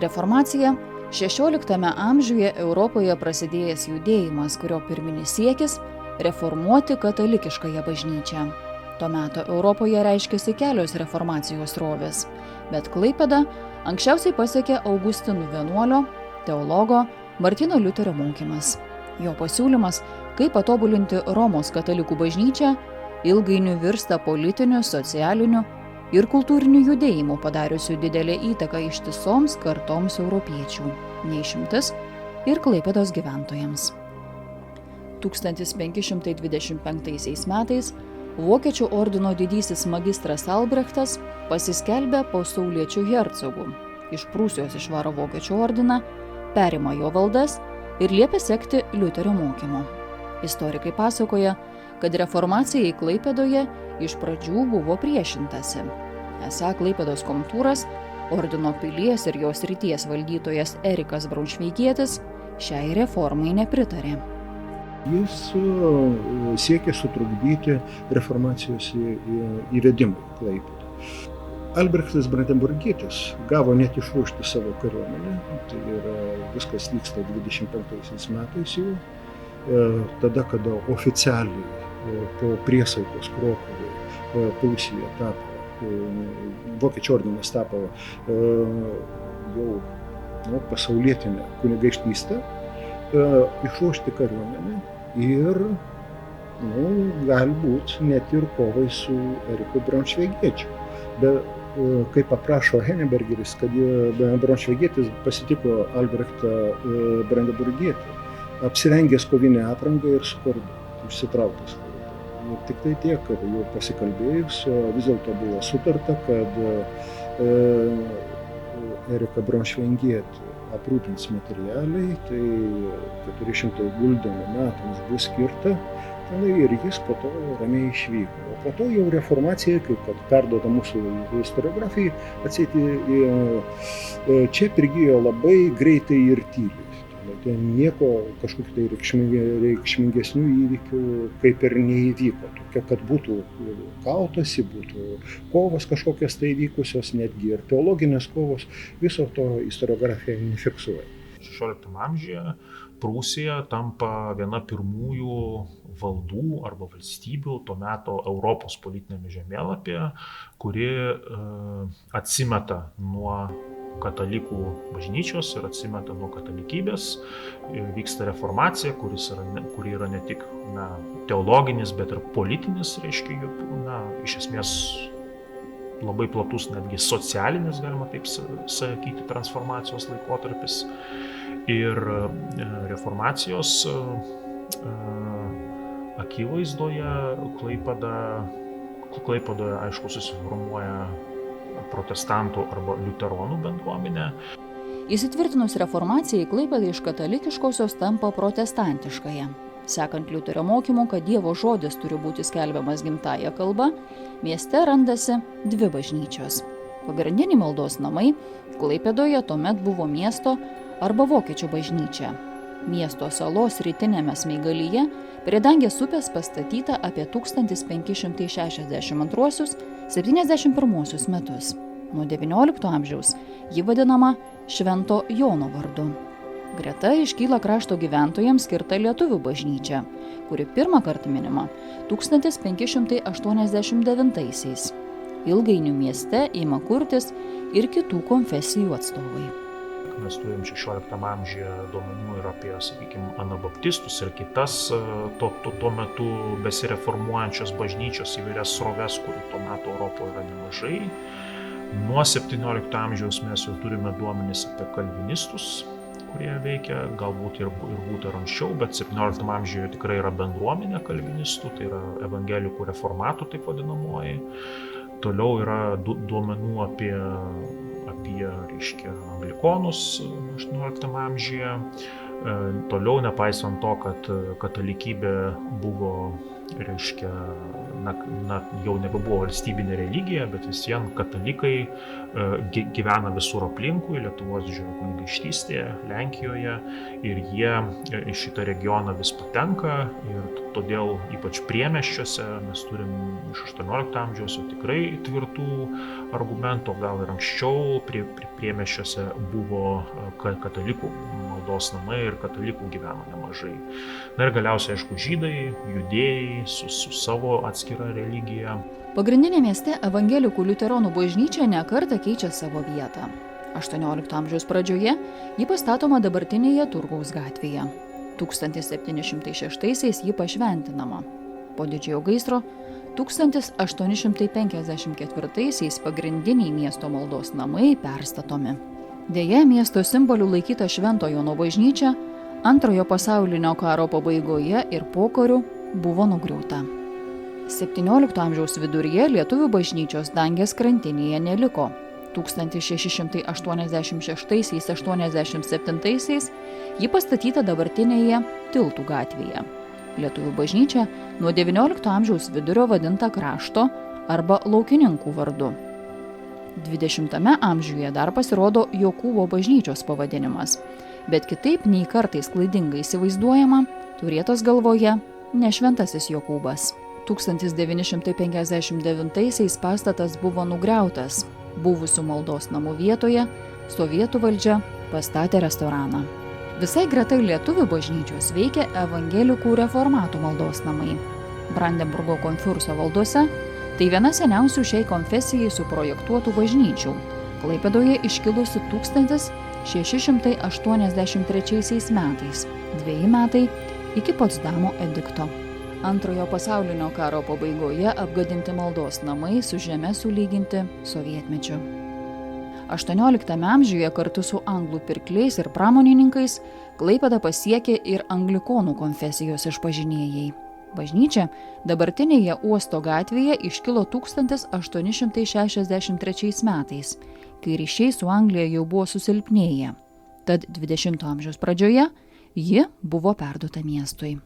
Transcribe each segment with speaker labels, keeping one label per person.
Speaker 1: Reformacija XVI amžiuje Europoje prasidėjęs judėjimas, kurio pirminis siekis – reformuoti katalikiškąją bažnyčią. Tuo metu Europoje reiškėsi kelios reformacijos srovės, bet Klaipėdą anksčiausiai pasiekė Augustinų vienuolio, teologo Martyno Liuterio mokymas. Jo pasiūlymas, kaip patobulinti Romos katalikų bažnyčią, ilgainiui virsta politiniu, socialiniu ir kultūriniu judėjimu, padariusiu didelę įtaką ištisoms kartoms europiečių, neišimtis ir Klaipėdos gyventojams. 1525 metais Vokiečių ordino didysis magistras Albrechtas pasiskelbė pasauliečių hercogų. Iš Prūsijos išvaro Vokiečių ordiną, perima jo valdas ir liepia sekti Liuterio mokymu. Istorikai pasakoja, kad reformacijai Klaipėdoje iš pradžių buvo priešintasi. Esą Klaipėdos komtūras, ordino pilies ir jos srities valdytojas Erikas Braunšveigietis šiai reformai nepritarė.
Speaker 2: Jis siekė sutrukdyti reformacijos įvedimą į Klaipėdą. Albrechtas Brandenburgietis gavo net išruošti savo kariuomenę, tai yra viskas vyksta 25 metais jau, tada, kada oficialiai po priesaikos Krokuvai Prūsija tapo, Vokiečių ordinas tapo jau pasaulietinę kunigaikštystę, išruošti kariuomenę ir galbūt net ir kovai su Eriku Braunšveigiečiu. Bet kaip aprašo Hennebergeris, kad Braunšveigietis pasitiko Albrechtą Brandenburgietį, apsirengęs kovinę aprangą ir su kardu, užsitraukęs kardu. Ir tik tai tiek, kad jau pasikalbėjus, vis dėlto buvo sutarta, kad Eriką Braunšveigietį aprūpins materialiai, tai 400 guldenų metams bus skirta, ir jis po to ramiai išvyko. O po to jau reformacija, kaip kad perduota mūsų istoriografijai, atseit čia prigijo labai greitai ir tyliai. Ten nieko kažkokių tai reikšmingesnių įvykių kaip ir neįvyko. Tokia, kad būtų kautasi, būtų kovos kažkokias tai vykusios, netgi ir teologinės kovos, viso to istoriografija nefiksuoja.
Speaker 3: 16 amžiuje Prūsija tampa viena pirmųjų valdų arba valstybių to meto Europos politinėme žemėlapyje, kuri atsimeta nuo katalikų bažnyčios ir atsimeta nuo katalikybės. Vyksta reformacija, kuri yra ne tik teologinis, bet ir politinis, reiškia, iš esmės labai platus, netgi socialinis, galima taip sakyti, transformacijos laikotarpis. Ir reformacijos akivaizdoje Klaipėdoje, aišku, susiformuoja protestantų arba liuteronų bendruomenė.
Speaker 1: Įsitvirtinus reformacijai, Klaipėda iš katalikiškosios tampa protestantiškąja. Sekant Liuterio mokymu, kad Dievo žodis turi būti skelbiamas gimtąja kalba, mieste randasi dvi bažnyčios. Pagrindiniai maldos namai Klaipėdoje tuomet buvo miesto arba vokiečių bažnyčia. Miesto salos rytinėme Smeigalyje prie Dangės upės pastatyta apie 1562–71 metus. Nuo XIX amžiaus ji vadinama Švento Jono vardu. Greta iškyla krašto gyventojams skirta lietuvių bažnyčia, kuri pirmą kartą minima 1589-aisiais. Ilgainiui mieste ima kurtis ir kitų konfesijų atstovai.
Speaker 3: Mes turim 16 amžiuje duomenų ir apie, sakykime, anabaptistus ir kitas tuo metu besireformuojančios bažnyčios įvairias sroves, kurių tuo metu Europoje yra nemažai. Nuo 17 amžiaus mes jau turime duomenis apie kalvinistus, kurie veikia, galbūt ir būtų ir anksčiau, bet 17 amžiuje tikrai yra bendruomenė kalvinistų, tai yra evangelikų reformatų, taip vadinamoji. Toliau yra duomenų apie reiškia, anglikonus 18 amžiuje. Toliau, nepaisant to, kad katalikybė buvo reiškia, jau nebebuvo valstybinė religija, bet vis vien katalikai gyvena visur aplinkui, Lietuvos Didžiojoje kunigaikštystėje, Lenkijoje, ir jie į šitą regioną vis patenka, ir todėl ypač priemiesčiuose mes turim iš 18 amžiaus jau tikrai tvirtų argumentų, gal ir anksčiau priemiesčiuose buvo katalikų maldos namai ir katalikų gyveno nemažai. Na ir galiausiai, aišku, žydai, judėjai su savo atskira religija.
Speaker 1: Pagrindinė mieste evangelikų liuteronų bažnyčia nekartą keičia savo vietą. 18 amžiaus pradžioje ji pastatoma dabartinėje Turgaus gatvėje. 1706 ji pašventinama. Po didžiojo gaisro 1854 pagrindiniai miesto maldos namai perstatomi. Deja, miesto simboliu laikyta Švento Jono bažnyčia Antrojo pasaulinio karo pabaigoje ir pokariu buvo nugriauta. 17 amžiaus viduryje lietuvių bažnyčios Dangės krantinėje neliko. 1686–87 ji pastatyta dabartinėje Tiltų gatvėje. Lietuvių bažnyčia nuo 19 amžiaus vidurio vadinta Krašto arba Laukininkų vardu. 20 amžiuje dar pasirodo Jokūbo bažnyčios pavadinimas, bet kitaip nei kartais klaidingai įsivaizduojama, turėtos galvoje ne Šventasis Jokūbas. 1959 pastatas buvo nugriautas. Buvusių maldos namų vietoje sovietų valdžia pastatė restoraną. Visai greta lietuvių bažnyčios veikia evangelikų reformatų maldos namai. Brandenburgo konfurso valdose tai viena seniausių šiai konfesijai suprojektuotų bažnyčių. Klaipėdoje iškilusi 1683 metais, 2 metai iki Potsdamo edikto. Antrojo pasaulinio karo pabaigoje apgadinti maldos namai su žeme sulyginti sovietmečiu. 18 amžiuje kartu su anglų pirkliais ir pramonininkais Klaipėdą pasiekė ir anglikonų konfesijos išpažinėjai. Bažnyčia dabartinėje Uosto gatvėje iškilo 1863 metais, kai ryšiai su Anglija jau buvo susilpnėję. Tad 20 amžiaus pradžioje ji buvo perduota miestui.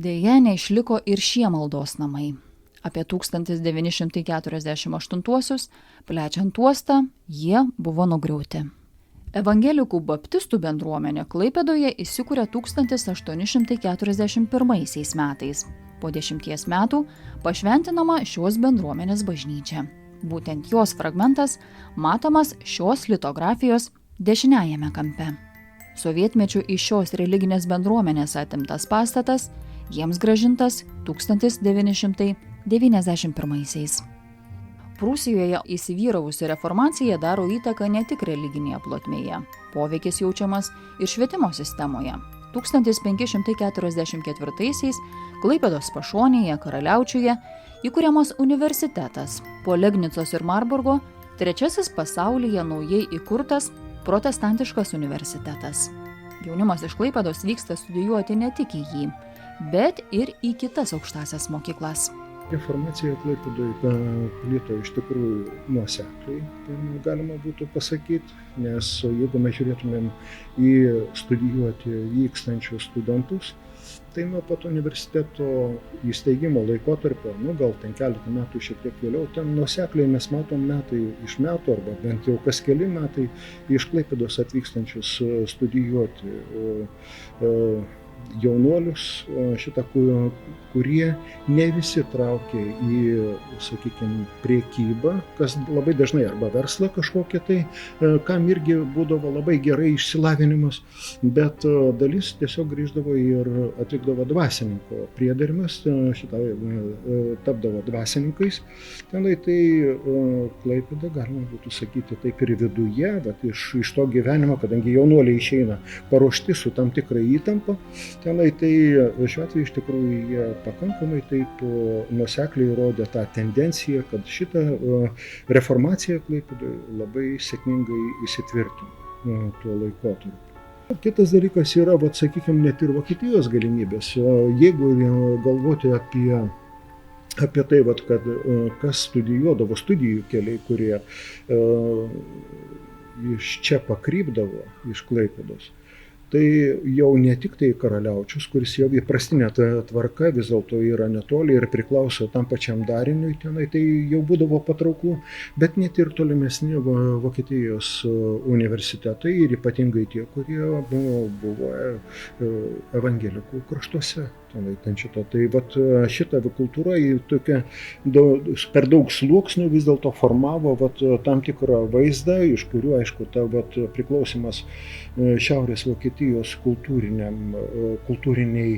Speaker 1: Deja, neišliko ir šie maldos namai. Apie 1948-uosius, plečiant uostą, jie buvo nugriauti. Evangelikų baptistų bendruomenė Klaipėdoje įsikūrė 1841 metais. Po 10 metų pašventinama šios bendruomenės bažnyčia. Būtent jos fragmentas matomas šios litografijos dešiniajame kampe. Sovietmečiu iš šios religinės bendruomenės atimtas pastatas jiems grąžintas 1991. Prūsijoje įsivyravusi reformacija daro įtaką ne tik religinėje plotmėje. Poveikis jaučiamas ir švietimo sistemoje. 1544 Klaipėdos pašonėje Karaliaučiuje įkuriamas universitetas. Po Legnicos ir Marburgo trečiasis pasaulyje naujai įkurtas protestantiškas universitetas. Jaunimas iš Klaipėdos vyksta studijuoti ne tik į jį, bet ir į kitas aukštąsias mokyklas.
Speaker 2: Reformacija Klaipėdoje plito iš tikrųjų nuosekliai, galima būtų pasakyti, nes jeigu mes žiūrėtumėm į studijuoti vykstančius studentus, tai nuo pat universiteto įsteigimo laikotarpio, gal ten keletą metų šiek tiek vėliau, ten nuosekliai mes matom metai iš metų, arba bent jau kas keli metai iš Klaipėdos atvykstančius studijuoti jaunuolius, kurie ne visi traukia į, sakykime, priekybą, kas labai dažnai, arba verslą kažkokią tai, kam irgi būdavo labai gerai išsilavinimas, bet dalis tiesiog grįždavo ir atlikdavo dvasininko priedermes, tapdavo dvasininkais. Tenai tai Klaipėda, galima būtų sakyti, taip ir viduje, bet iš to gyvenimo, kadangi jaunuoliai išeina paruošti su tam tikra įtampa, tenai tai šiuo atveju iš tikrųjų jie pakankamai taip nuosekliai rodė tą tendenciją, kad šita reformacija Klaipėdoje labai sėkmingai įsitvirtino tuo laikotarpiu. Kitas dalykas yra, sakykime, net ir Vokietijos galimybės. Jeigu galvoti apie tai, kad kas studijuodavo, studijų keliai, kurie iš čia pakrypdavo iš Klaipėdos, tai jau ne tik tai Karaliaučius, kuris jau įprastinė tvarka vis dėlto yra netoli ir priklauso tam pačiam dariniui tenai, tai jau būdavo patrauklu, bet net ir tolimesni Vokietijos universitetai ir ypatingai tie, kurie buvo evangelikų kraštuose. Tai vat šita kultūra tokia per daug sluoksnių vis dėlto formavo tam tikrą vaizdą, iš kurių, aišku, priklausimas Šiaurės Vokietijos kultūriniai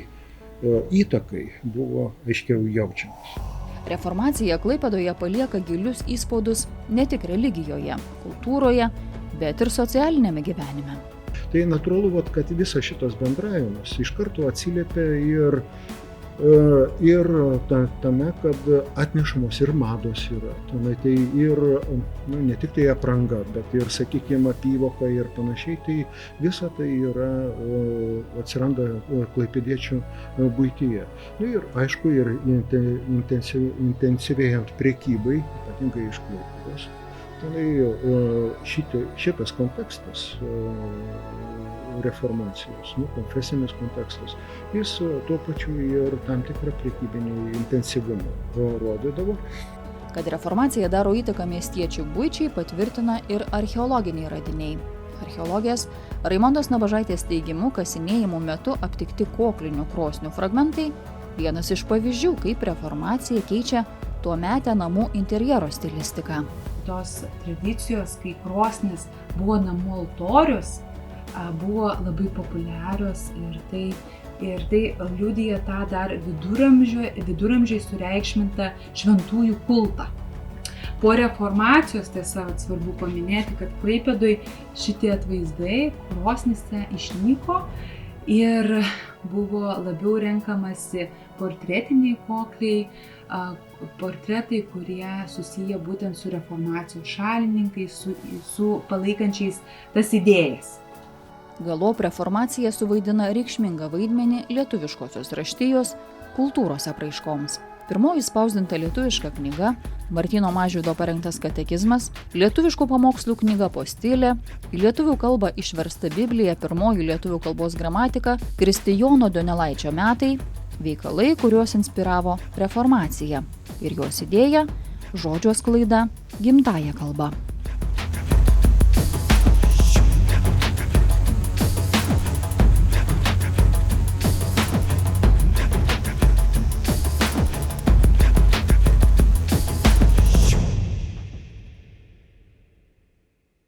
Speaker 2: įtakai buvo aiškiau jaučiamas.
Speaker 1: Reformacija Klaipėdoje palieka gilius įspaudus ne tik religijoje, kultūroje, bet ir socialinėme gyvenime.
Speaker 2: Tai natūralu, kad visas šitas bendravimas iš karto atsiliepia ir tame, kad atnešamos ir mados yra. Tai ir ne tik tai apranga, bet ir, sakykime, apyvoka ir panašiai. Tai visa tai atsiranda klaipėdiečių buityje. Ir aišku, ir intensyvėjant prekybai, ypatingai iš Klaipėdos. Šitas kontekstas reformacijos, konfesinis kontekstas, jis tuo pačiu ir tam tikrą prekybinį intensyvumą rodydavo.
Speaker 1: Kad reformacija daro įtaką miestiečių buičiai, patvirtina ir archeologiniai radiniai. Archeologės Raimondos Nabažaitės teigimu, kasinėjimų metu aptikti koklinių krosnių fragmentai vienas iš pavyzdžių, kaip reformacija keičia tuometę namų interjero stilistiką.
Speaker 4: Tos tradicijos, kai krosnis buvo namų altorius, buvo labai populiarios ir tai liudija tą dar viduramžiais sureikšmintą šventųjų kultą. Po reformacijos, tiesa, svarbu paminėti, kad Klaipėdoje šitie atvaizdai krosnyse išnyko ir buvo labiau renkamasi portretiniai kokliai, portretai, kurie susiję būtent su reformacijos šalininkais, su palaikančiais tas idėjas.
Speaker 1: Galop reformacija suvaidina reikšmingą vaidmenį lietuviškosios raštijos kultūros apraiškoms. Pirmoji spausdinta lietuviška knyga, Martyno Mažvydo parengtas katekizmas, lietuviškų pamokslų knyga Postilė, į lietuvių kalbą išversta Biblija, pirmoji lietuvių kalbos gramatika, Kristijono Donelaičio metai, veikalai, kuriuos inspiravo reformacija ir jos idėja žodžio sklaida gimtąja kalba.